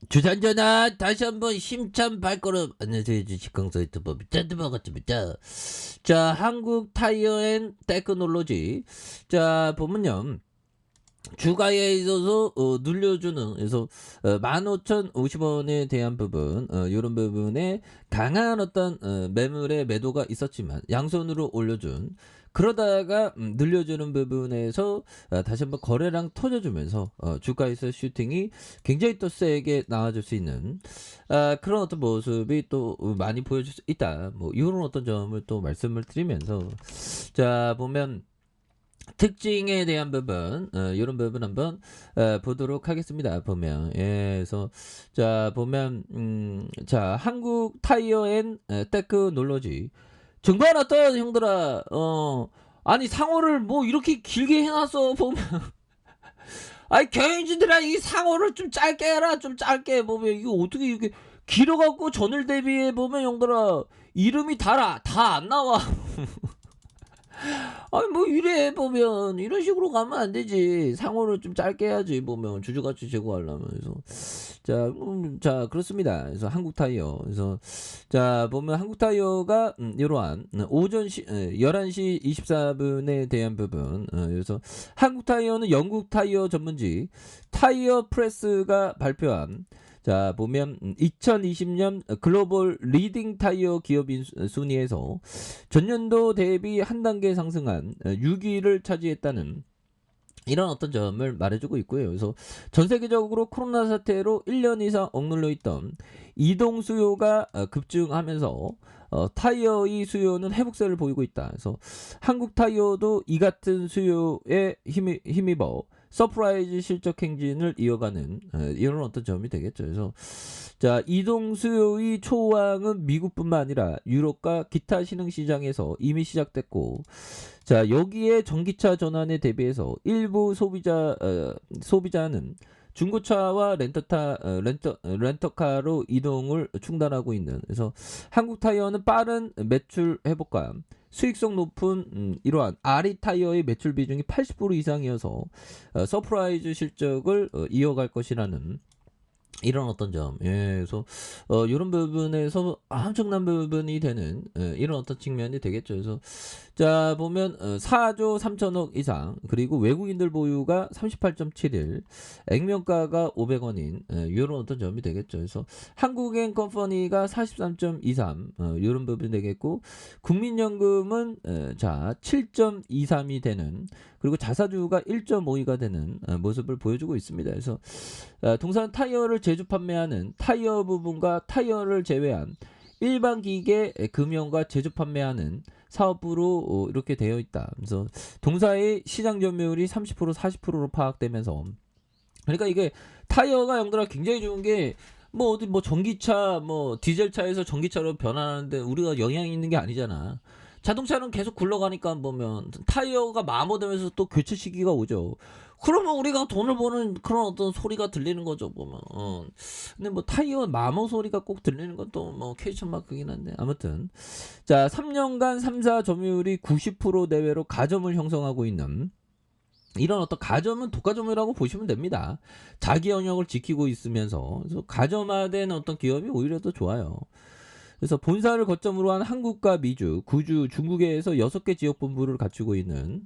주산전화 다시 한번 힘찬 발걸음. 안녕하세요, 주식강사 유튜버 짠드버거입니다. 자, 한국 타이어 앤 테크놀로지. 자, 보면요, 주가에 있어서 눌려주는, 그래서 15,050원에 대한 부분, 이런 부분에 강한 어떤 매물의 매도가 있었지만 양손으로 올려준, 그러다가 늘려주는 부분에서 다시 한번 거래량 터져주면서 주가에서 슈팅이 굉장히 또 세게 나와줄 수 있는 그런 어떤 모습이 또 많이 보여줄 수 있다. 뭐 이런 어떤 점을 또 말씀을 드리면서, 자, 보면 특징에 대한 부분, 이런 부분 한번 보도록 하겠습니다. 보면, 예, 그래서 자, 보면 자, 한국 타이어 앤 테크놀로지 증반 어떤 형들아, 아니 상호를 뭐 이렇게 길게 해놨어. 보면 아니 경영진들아, 이 상호를 좀 짧게 해라. 좀 짧게. 보면 이거 어떻게 이렇게 길어갖고 전일 대비해 보면 형들아, 이름이 다 안 나와. 아니 뭐 이래 보면 이런 식으로 가면 안 되지. 상호를 좀 짧게 해야지. 보면 주주가치 제고하려면. 그래서 자 그렇습니다. 그래서 한국 타이어, 그래서 자 보면 한국 타이어가 이러한 오전 11시 24분에 대한 부분, 그래서 한국 타이어는 영국 타이어 전문지 타이어 프레스가 발표한, 자 보면 2020년 글로벌 리딩 타이어 기업인 순위에서 전년도 대비 한 단계 상승한 6위를 차지했다는 이런 어떤 점을 말해주고 있고요. 그래서 전 세계적으로 코로나 사태로 1년 이상 억눌려 있던 이동 수요가 급증하면서 타이어의 수요는 회복세를 보이고 있다. 그래서 한국 타이어도 이 같은 수요에 힘입어 서프라이즈 실적 행진을 이어가는 이런 어떤 점이 되겠죠. 그래서 자, 이동 수요의 초황은 미국뿐만 아니라 유럽과 기타 신흥 시장에서 이미 시작됐고, 자 여기에 전기차 전환에 대비해서 일부 소비자는 중고차와 렌터카로 이동을 충당하고 있는, 그래서 한국 타이어는 빠른 매출 회복과 수익성 높은 이러한 아리 타이어의 매출 비중이 80% 이상이어서 서프라이즈 실적을 이어갈 것이라는 이런 어떤 점, 예, 그래서 이런 부분에서 엄청난 부분이 되는 이런 어떤 측면이 되겠죠. 그래서 자 보면 4조 3천억 이상, 그리고 외국인들 보유가 38.7일, 액면가가 500원인 이런 어떤 점이 되겠죠. 그래서 한국엔 컴퍼니가 43.23, 이런 부분이 되겠고, 국민연금은 자 7.23이 되는, 그리고 자사주가 1.52가 되는 모습을 보여주고 있습니다. 그래서 동산 타이어를 제조 판매하는 타이어 부분과 타이어를 제외한 일반 기계 금형과 제조 판매하는 사업부로 이렇게 되어 있다. 그래서 동사의 시장 점유율이 30% 40%로 파악되면서, 그러니까 이게 타이어가 영들아 굉장히 좋은 게, 뭐 어디 뭐 전기차 뭐 디젤차에서 전기차로 변하는데 우리가 영향이 있는 게 아니잖아. 자동차는 계속 굴러가니까 보면 타이어가 마모되면서 또 교체 시기가 오죠. 그러면 우리가 돈을 버는 그런 어떤 소리가 들리는 거죠, 보면. 근데 뭐 타이어 마모 소리가 꼭 들리는 것도 뭐 퀘스천 마크긴 한데, 아무튼 자 3년간 3사 점유율이 90% 내외로 가점을 형성하고 있는 이런 어떤 가점은 독과점이라고 보시면 됩니다. 자기 영역을 지키고 있으면서, 그래서 가점화된 어떤 기업이 오히려 더 좋아요. 그래서 본사를 거점으로 한 한국과 미주, 구주, 중국에서 6개 지역 본부를 갖추고 있는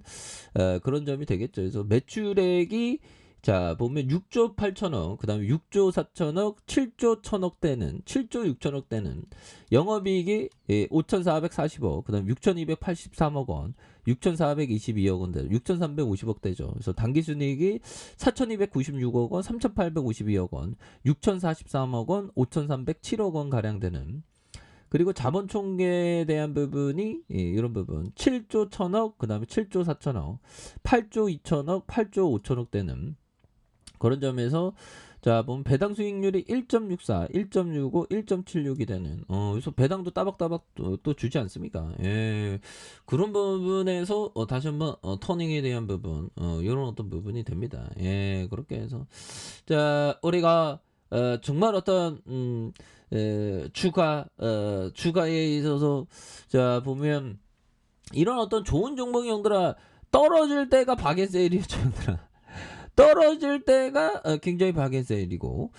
그런 점이 되겠죠. 그래서 매출액이 자 보면 6조 8천억, 그 다음에 6조 4천억, 7조 1천억 대는, 7조 6천억 대는, 영업이익이 5,440억, 그 다음에 6,283억 원, 6,422억 원 대, 6,350억 대죠. 그래서 당기순이익이 4,296억 원, 3,852억 원, 6,043억 원, 5,307억 원 가량 되는, 그리고 자본 총계에 대한 부분이 이런 부분 7조 1천억, 그 다음에 7조 4천억, 8조 2천억, 8조 5천억 되는 그런 점에서, 자 보면 배당 수익률이 1.64, 1.65, 1.76이 되는, 그래서 배당도 따박따박 또 주지 않습니까? 예, 그런 부분에서 다시 한번 터닝에 대한 부분, 이런 어떤 부분이 됩니다. 예, 그렇게 해서 자 우리가 정말 어떤 주가에 있어서 자 보면 이런 어떤 좋은 종목이 형들아 떨어질 때가 박앤세일이었죠, 형들아. 떨어질 때가 굉장히 박앤셀이고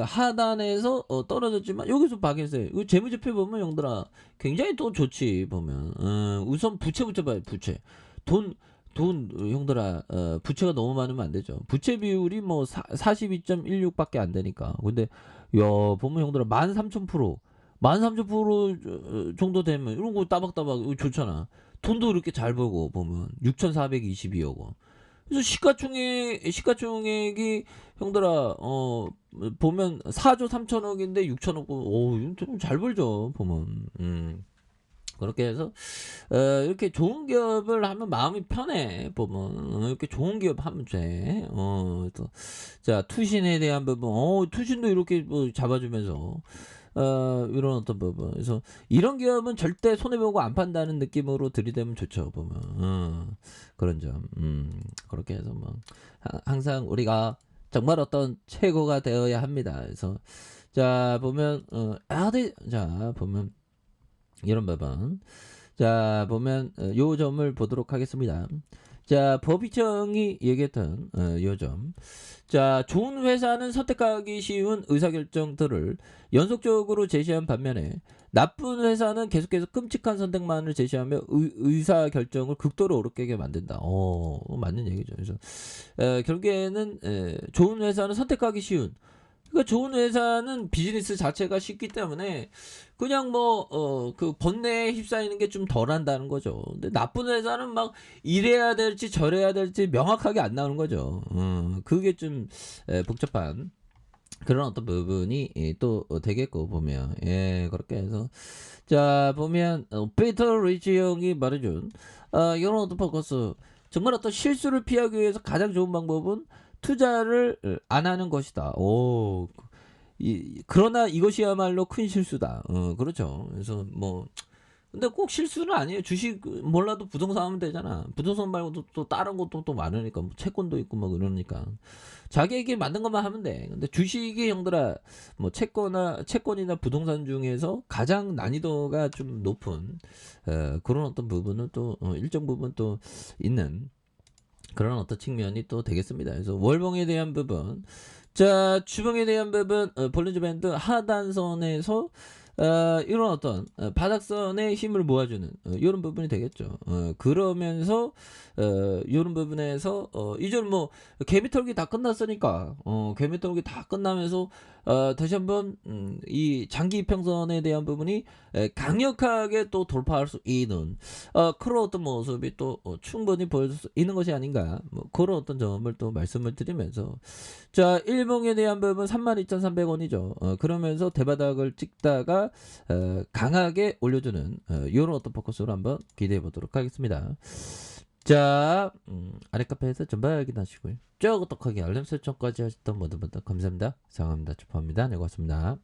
하단에서 떨어졌지만 여기서 박앤셀. 이 재무제표 보면 형들아 굉장히 또 좋지 보면. 우선 부채 봐요. 부채. 돈 형들아 부채가 너무 많으면 안 되죠. 부채 비율이 뭐 42.16밖에 안 되니까. 근데 야 보면 형들아 13,000% 13,000% 정도 되면 이런 거 따박따박 이거 좋잖아. 돈도 이렇게 잘 벌고 보면 6,422억 원. 그래서 시가총액이 형들아 보면 4조 3천억인데 6천억 좀잘 벌죠 보면. 그렇게 해서 이렇게 좋은 기업을 하면 마음이 편해 보면. 이렇게 좋은 기업 하면 돼. 또, 자 투신에 대한 부분 투신도 이렇게 뭐 잡아주면서 이런 어떤 부분. 그래서 이런 기업은 절대 손해보고 안 판다는 느낌으로 들이대면 좋죠 보면. 그런 점. 그렇게 해서 뭐 항상 우리가 정말 어떤 최고가 되어야 합니다. 그래서 자 보면 자 보면 이런 부분. 자 보면 요 점을 보도록 하겠습니다. 자 법이청이 얘기했던 요 점. 자 좋은 회사는 선택하기 쉬운 의사결정들을 연속적으로 제시한 반면에 나쁜 회사는 계속해서 끔찍한 선택만을 제시하며 의사결정을 극도로 어렵게 만든다. 맞는 얘기죠. 그래서 결국에는 좋은 회사는 선택하기 쉬운. 그러니까 좋은 회사는 비즈니스 자체가 쉽기 때문에 그냥 뭐 그 번뇌에 휩싸이는 게 좀 덜한다는 거죠. 근데 나쁜 회사는 막 이래야 될지 저래야 될지 명확하게 안 나오는 거죠. 그게 좀 복잡한 그런 어떤 부분이 또 되겠고 보면. 그렇게 해서 자 보면 피터 리치 형이 말해준 이런 어떤 포커스. 정말 어떤 실수를 피하기 위해서 가장 좋은 방법은 투자를 안 하는 것이다. 그러나 이것이야말로 큰 실수다. 그렇죠. 그래서 뭐 근데 꼭 실수는 아니에요. 주식 몰라도 부동산 하면 되잖아. 부동산 말고도 또 다른 것도 또 많으니까 뭐 채권도 있고 뭐 그러니까 자기에게 맞는 것만 하면 돼. 근데 주식이 형들아 뭐 채권이나 부동산 중에서 가장 난이도가 좀 높은 그런 어떤 부분은 또 일정 부분 또 있는 그런 어떤 측면이 또 되겠습니다. 그래서 월봉에 대한 부분, 자 주봉에 대한 부분, 볼린저 밴드 하단선에서 이런 어떤 바닥선의 힘을 모아주는 이런 부분이 되겠죠. 그러면서 이런 부분에서 이제 뭐 개미털기 다 끝났으니까 개미털기 다 끝나면서 다시 한번 이 장기 이평선에 대한 부분이 강력하게 또 돌파할 수 있는 그런 어떤 모습이 또 충분히 보여줄 수 있는 것이 아닌가, 뭐 그런 어떤 점을 또 말씀을 드리면서 자 일봉에 대한 부분 32,300원이죠. 그러면서 대바닥을 찍다가 강하게 올려주는 이런 어떤 포커스로 한번 기대해 보도록 하겠습니다. 자 아래 카페에서 전방 확인하시고요. 쭉 똑똑하게 알림 설정까지 하셨던 모든 분들 감사합니다. 사랑합니다. 축하합니다. 네 고맙습니다.